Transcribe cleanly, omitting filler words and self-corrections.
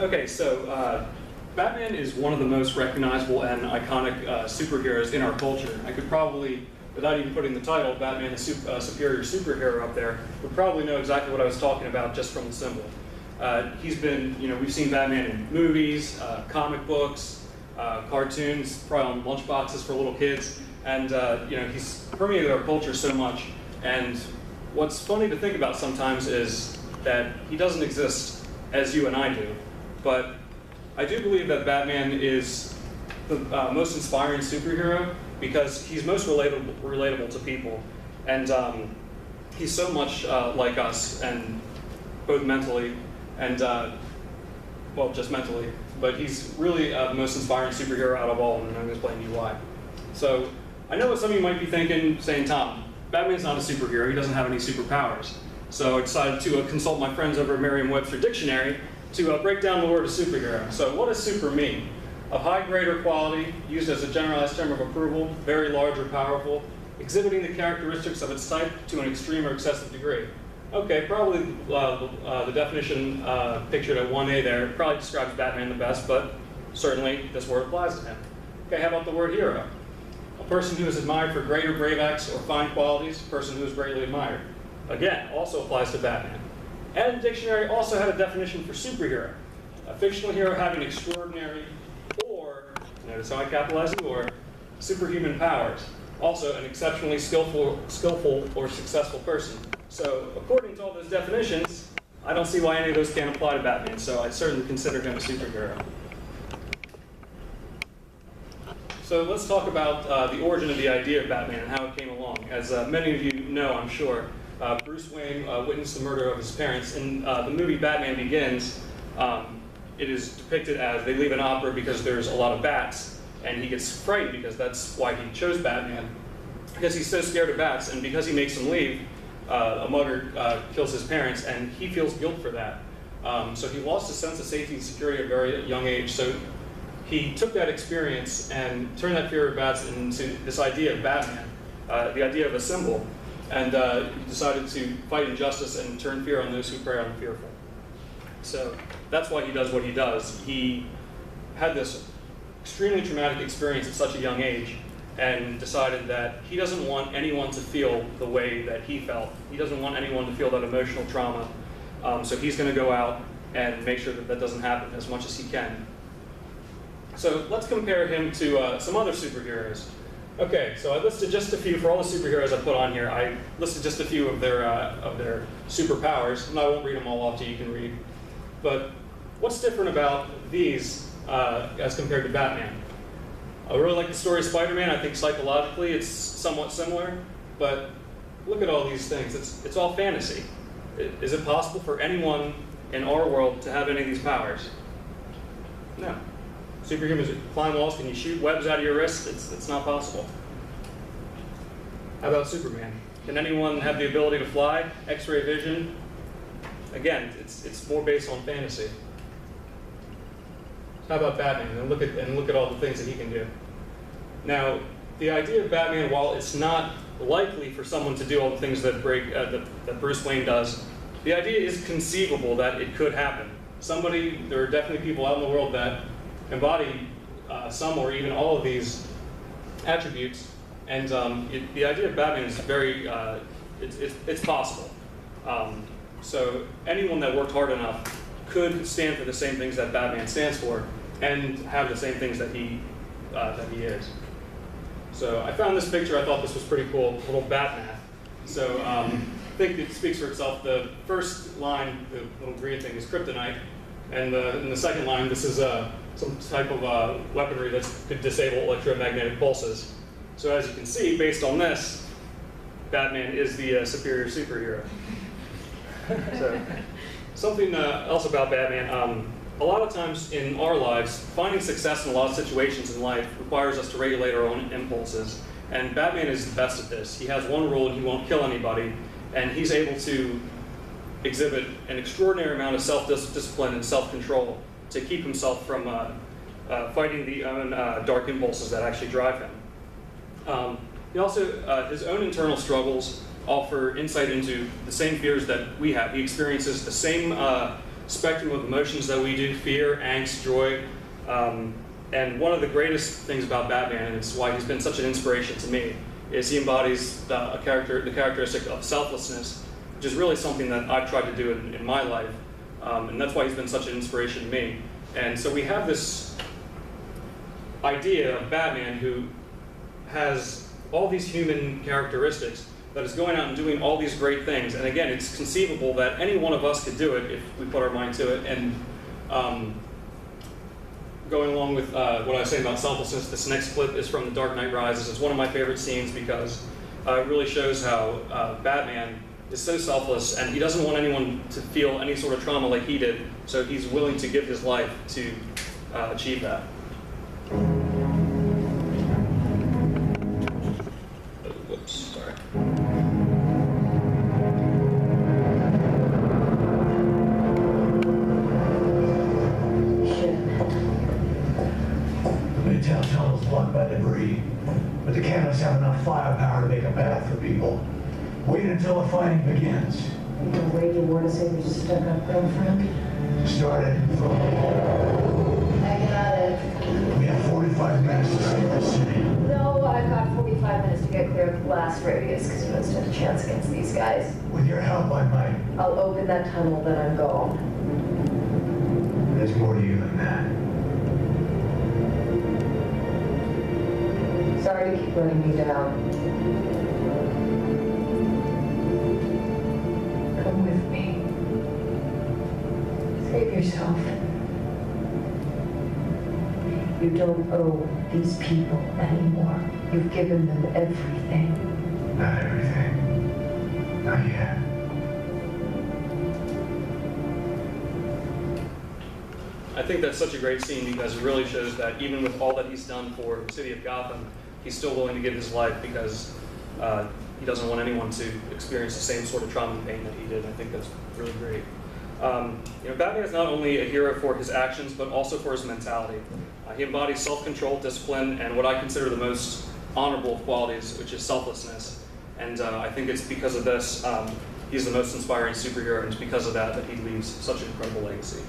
Okay, so Batman is one of the most recognizable and iconic superheroes in our culture. I could probably, without even putting the title, Batman the Superior Superhero up there, would probably know exactly what I was talking about just from the symbol. He's been, we've seen Batman in movies, comic books, cartoons, probably on lunchboxes for little kids, and he's permeated our culture so much. And what's funny to think about sometimes is that he doesn't exist as you and I do, but I do believe that Batman is the most inspiring superhero because he's most relatable to people, and he's so much like us, and both mentally and well, just mentally. But he's really the most inspiring superhero out of all, and I'm going to explain to you why. So I know what some of you might be thinking, saying, Tom, Batman's not a superhero. He doesn't have any superpowers. So I decided to consult my friends over at Merriam-Webster Dictionary to break down the word of superhero. So what does super mean? Of high grade or quality, used as a generalized term of approval, very large or powerful, exhibiting the characteristics of its type to an extreme or excessive degree. Okay, probably the definition pictured at 1A there probably describes Batman the best, but certainly this word applies to him. Okay, how about the word hero? A person who is admired for great or brave acts or fine qualities, a person who is greatly admired. Again, also applies to Batman. And the dictionary also had a definition for superhero. A fictional hero having extraordinary or, notice how I capitalize the or, superhuman powers. Also an exceptionally skillful or successful person. So according to all those definitions, I don't see why any of those can't apply to Batman, so I certainly consider him a superhero. So let's talk about the origin of the idea of Batman and how it came along. As many of you know, I'm sure, Bruce Wayne witnessed the murder of his parents. In the movie Batman Begins, it is depicted as they leave an opera because there's a lot of bats, and he gets frightened because that's why he chose Batman, because he's so scared of bats, and because he makes them leave, a mugger kills his parents, and he feels guilt for that. So he lost his sense of safety and security at a very young age. So he took that experience and turned that fear of bats into this idea of Batman, the idea of a symbol. And he decided to fight injustice and turn fear on those who prey on the fearful. So that's why he does what he does. He had this extremely traumatic experience at such a young age and decided that he doesn't want anyone to feel the way that he felt. He doesn't want anyone to feel that emotional trauma. So he's going to go out and make sure that that doesn't happen as much as he can. So let's compare him to some other superheroes. Okay, so I listed just a few, for all the superheroes I put on here, I listed just a few of their superpowers, and I won't read them all off to you, you can read. But what's different about these as compared to Batman? I really like the story of Spider-Man. I think psychologically it's somewhat similar, but look at all these things. It's all fantasy. Is it possible for anyone in our world to have any of these powers? No. Superhumans can climb walls, can you shoot webs out of your wrist? It's not possible. How about Superman? Can anyone have the ability to fly? X-ray vision? Again, it's more based on fantasy. How about Batman? And look at all the things that he can do. Now, the idea of Batman, while it's not likely for someone to do all the things that Bruce Wayne does, the idea is conceivable that it could happen. There are definitely people out in the world that embody some or even all of these attributes, and the idea of Batman is very, it's possible. So anyone that worked hard enough could stand for the same things that Batman stands for and have the same things that he is. So I found this picture, I thought this was pretty cool, a little bat math. So I think it speaks for itself. The first line, the little green thing, is kryptonite, and in the second line, this is some type of weaponry that could disable electromagnetic pulses. So as you can see, based on this, Batman is the superior superhero. So something else about Batman, a lot of times in our lives, finding success in a lot of situations in life requires us to regulate our own impulses. And Batman is the best at this. He has one rule, and he won't kill anybody, and he's able to exhibit an extraordinary amount of self-discipline and self-control to keep himself from fighting the own dark impulses that actually drive him. He also, his own internal struggles offer insight into the same fears that we have. He experiences the same spectrum of emotions that we do: fear, angst, joy. And one of the greatest things about Batman, and it's why he's been such an inspiration to me, is he embodies the characteristic of selflessness, which is really something that I've tried to do in my life. And that's why he's been such an inspiration to me. And so we have this idea of Batman who has all these human characteristics that is going out and doing all these great things. And again, it's conceivable that any one of us could do it if we put our mind to it. And going along with what I was saying about selflessness, this next clip is from The Dark Knight Rises. It's one of my favorite scenes because it really shows how Batman is so selfless, and he doesn't want anyone to feel any sort of trauma like he did, so he's willing to give his life to achieve that. Whoops, sorry. Midtown tunnel's blocked by debris, but the cannons have enough firepower to make a path for people. Wait until the fighting begins. You can wait, you want to say we're just stuck up, girlfriend? Started. I got it. We have 45 minutes to save the city. No, I've got 45 minutes to get clear of the blast radius, because you don't stand a chance against these guys. With your help, I might. I'll open that tunnel, then I'm gone. There's more to you than that. Sorry to keep letting me down. Come with me. Save yourself. You don't owe these people anymore. You've given them everything. Not everything. Not yet. I think that's such a great scene because it really shows that even with all that he's done for the city of Gotham, he's still willing to give his life because he doesn't want anyone to experience the same sort of trauma and pain that he did. I think that's really great. Batman is not only a hero for his actions, but also for his mentality. He embodies self-control, discipline, and what I consider the most honorable of qualities, which is selflessness. And I think it's because of this, he's the most inspiring superhero, and it's because of that that he leaves such an incredible legacy.